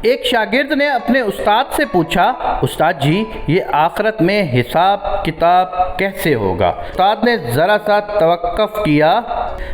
ایک شاگرد نے اپنے استاد سے پوچھا، استاد جی یہ آخرت میں حساب کتاب کیسے ہوگا؟ استاد نے ذرا سا توقف کیا،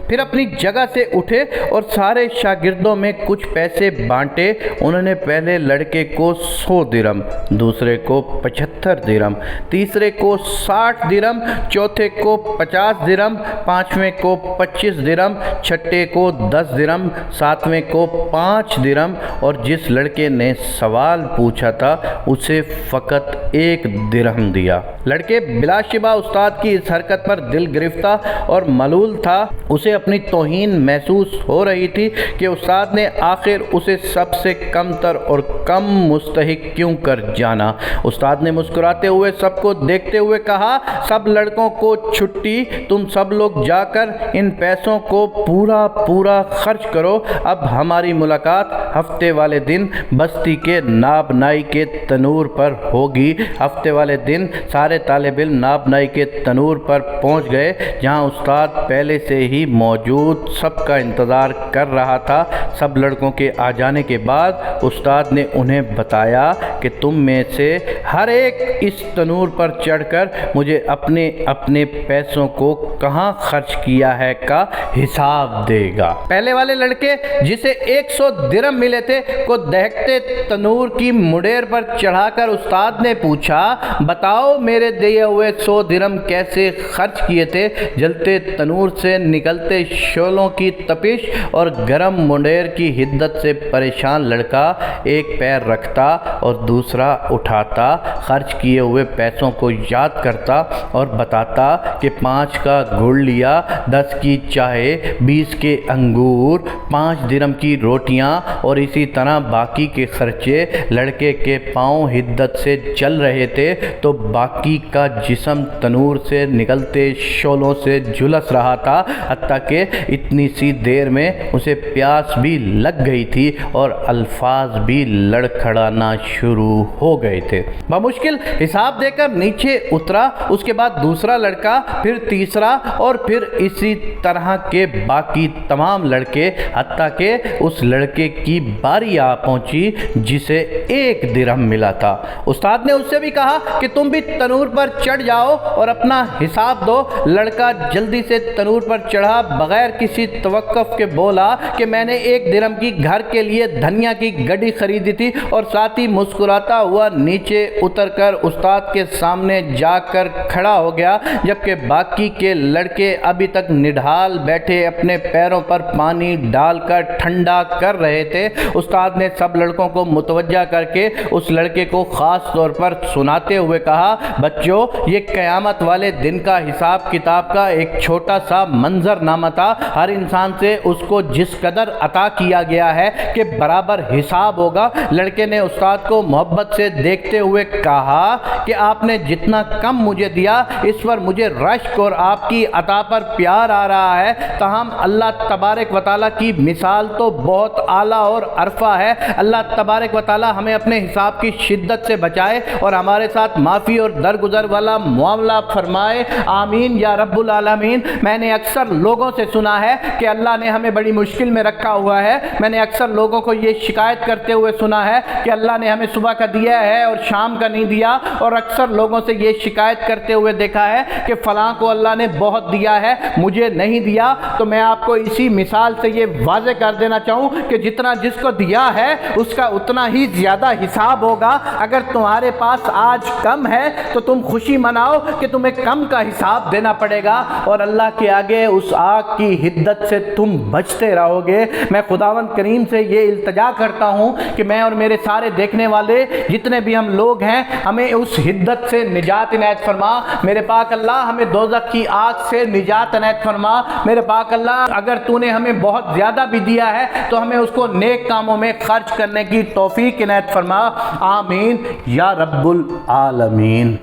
پھر اپنی جگہ سے اٹھے اور سارے شاگردوں میں کچھ پیسے بانٹے۔ انہوں نے پہلے لڑکے کو 100 درہم، دوسرے کو 75 درہم، تیسرے کو 60 درہم، چوتھے کو 50 درہم، پانچویں کو 25 درہم، چھٹے کو 10 درہم، ساتویں کو 5 درہم، اور جس لڑکے نے سوال پوچھا تھا اسے فقط 1 درہم دیا۔ لڑکے بلا شبہ استاد کی اس حرکت پر دل گرفتہ اور ملول تھا۔ اسے اپنی توہین محسوس ہو رہی تھی کہ استاد نے آخر اسے سب سے کم تر اور کم مستحق کیوں کر جانا۔ استاد نے مسکراتے ہوئے سب کو دیکھتے ہوئے کہا، سب لڑکوں کو چھٹی، تم سب لوگ جا کر ان پیسوں کو پورا خرچ کرو۔ اب ہماری ملاقات ہفتے والے دن بستی کے نابنائی کے تنور پر ہوگی۔ ہفتے والے دن سارے طالب علم نابنائی کے تنور پر پہنچ گئے، جہاں استاد پہلے سے ہی موجود سب کا انتظار کر رہا تھا۔ سب لڑکوں کے آ جانے کے بعد استاد نے انہیں بتایا کہ تم میں سے ہر ایک اس تنور پر چڑھ کر مجھے اپنے پیسوں کو کہاں خرچ کیا ہے کا حساب دے گا۔ پہلے والے لڑکے جسے 100 درہم ملے تھے کو دہکتے تنور کی مڈیر پر چڑھا کر استاد نے پوچھا، بتاؤ میرے دیے ہوئے 100 درہم کیسے خرچ کیے تھے؟ جلتے تنور سے نکلتے شعلوں کی تپش اور گرم مڈیر کی حدت سے پریشان لڑکا ایک پیر رکھتا اور دوسرا اٹھاتا، خرچ کیے ہوئے پیسوں کو یاد کرتا اور بتاتا کہ 5 کا گڑ لیا، 10 کی چائے، 20 کے انگور، 5 درہم کی روٹیاں، اور اسی طرح باقی کے خرچے۔ لڑکے کے پاؤں حدت سے چل رہے تھے تو باقی کا جسم تنور سے نکلتے شعلوں سے جھلس رہا تھا، حتیٰ کہ اتنی سی دیر میں اسے پیاس بھی لگ گئی تھی اور الفاظ بھی لڑکھڑانا شروع ہو گئے تھے۔ بمشکل حساب دے کر نیچے اترا، اس کے بعد دوسرا لڑکا، پھر تیسرا، اور پھر اسی طرح کے باقی تمام لڑکے، حتیٰ کہ اس لڑکے کی باری آ پہنچی جسے 1 درہم ملا تھا۔ استاد نے اس سے بھی کہا کہ تم بھی تنور پر چڑھ جاؤ اور اپنا حساب دو۔ لڑکا جلدی سے تنور پر چڑھا، بغیر کسی توقف کے بولا کہ میں نے 1 درہم کی گھر کے لیے دھنیا کی گڈی خریدی تھی، اور ساتھ ہی مسکراتا ہوا نیچے اتر کر استاد کے سامنے جا کر کھڑا ہو گیا، جبکہ باقی کے لڑکے ابھی تک نڈھال بیٹھے اپنے پیروں پر پانی ڈال کر ٹھنڈا کر رہے تھے۔ استاد نے سب لڑکوں کو متوجہ کر کے اس لڑکے کو خاص طور پر سناتے ہوئے کہا، بچوں یہ قیامت والے دن کا حساب کتاب کا ایک چھوٹا سا منظر نامہ تھا۔ ہر انسان سے اس کو جس قدر عطا کیا گیا ہے کہ برابر حساب ہوگا۔ لڑکے نے استاد کو محبت سے دیکھتے ہوئے کہا کہ آپ نے جتنا کم مجھے دیا اس پر مجھے رشک اور آپ کی عطا پر پیار آ رہا ہے، تاہم اللہ تبارک و تعالیٰ کی مثال تو بہت اعلیٰ اور عرفہ ہے۔ اللہ تبارک و تعالیٰ ہمیں اپنے حساب کی شدت سے بچائے اور ہمارے ساتھ معافی اور درگزر والا معاملہ فرمائے، آمین یا رب العالمین۔ میں نے اکثر لوگوں سے سنا ہے کہ اللہ نے ہمیں بڑی مشکل میں رکھا ہوا ہے۔ میں نے اکثر لوگوں کو یہ شکایت کرتے ہوئے سنا ہے کہ اللہ نے ہمیں صبح کا دیا ہے اور شام کا نہیں دیا، اور اکثر لوگوں سے یہ شکایت کرتے ہوئے دیکھا ہے کہ فلاں کو اللہ نے بہت دیا ہے مجھے نہیں دیا۔ تو میں آپ کو اسی مثال سے یہ واضح کر دینا چاہوں کہ جتنا جس کو دیا ہے اس کا اتنا ہی زیادہ حساب ہوگا۔ اگر تمہارے پاس آج کم ہے تو تم خوشی مناؤ کہ تمہیں کم کا حساب دینا پڑے گا، اور اللہ کے آگے اس آگ کی حدت سے تم بچتے رہو گے۔ میں خداوند کریم سے یہ التجا کرتا ہوں کہ میں اور میرے سارے دیکھنے والے جتنے بھی ہم لوگ ہیں، ہمیں اس حدت سے نجات عنایت فرما۔ میرے پاک اللہ ہمیں دوزخ کی آگ سے نجات عنایت فرما۔ میرے پاک اللہ اگر تو نے ہمیں بہت زیادہ بھی دیا ہے تو ہمیں اس کو نیک کاموں میں خرچ کرنے کی توفیق عنایت فرما، آمین یا رب العالمین۔